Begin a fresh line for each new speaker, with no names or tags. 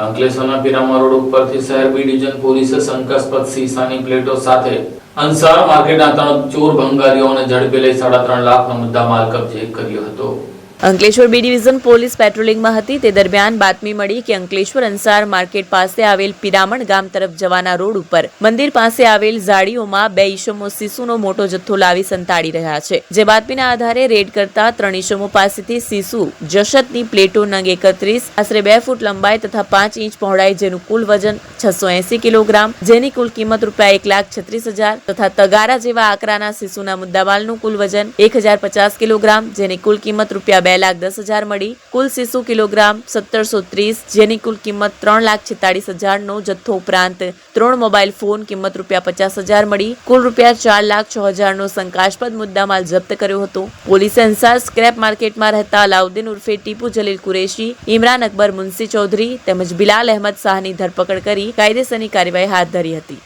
અંકલેશ્વરના પીરામા રોડ ઉપરથી શહેર બી ડિવિઝન પોલીસે શંકાસ્પદ શીશાની પ્લેટો સાથે અંસાર માર્કેટના 3 ચોર ભંગારીઓને ઝડપી લઈ 3.5 લાખનો મુદ્દામાલ કબજે કર્યો હતો।
અંકલેશ્વર બી ડિવિઝન પોલીસ પેટ્રોલિંગમાં હતી તે દરમિયાન બાતમી મળી કે અંકલેશ્વર અંસાર માર્કેટ પાસે આવેલ પિરામણ ગામ તરફ જવાના રોડ ઉપર મંદિર પાસે આવેલ ઝાડીઓમાં 2 ઈસમો સીસુનો મોટો જથ્થો લાવી સંતાડી રહ્યા છે। જે બાતમીના આધારે રેડ કરતા 3 ઈસમો પાસેથી સીસુ જશતની પ્લેટો નંગ 31 આશરે 2 ફૂટ લંબાઈ તથા 5 ઇંચ પહોળાઈ જેનું કુલ વજન 680 કિલોગ્રામ જેની કુલ કિંમત ₹1,36,000 તથા તગારા જેવા આકરાના સીસુના મુદ્દામાલનું કુલ વજન 1050 કિલોગ્રામ જેની કુલ કિંમત ₹2,10,000 મળી। કુલ સીસુ કિલોગ્રામ 1730 જેની કુલ કિંમત 3,46,000નો જથ્થો ઉપરાંત 3 મોબાઈલ ફોન કિંમત ₹50,000 મળી। કુલ ₹4,06,000નો શંકાસ્પદ મુદ્દામાલ જપ્ત કર્યો હતો। પોલીસે અંસાર સ્ક્રેપ માર્કેટમાં રહેતા અલાઉદ્દીન ઉર્ફે ટીપુ જલીલ કુરેશી, ઇમરાન અકબર મુનસી ચૌધરી તેમજ બિલાલ અહેમદ શાહની ધરપકડ કરી કાયદેસરની કાર્યવાહી હાથ ધરી હતી।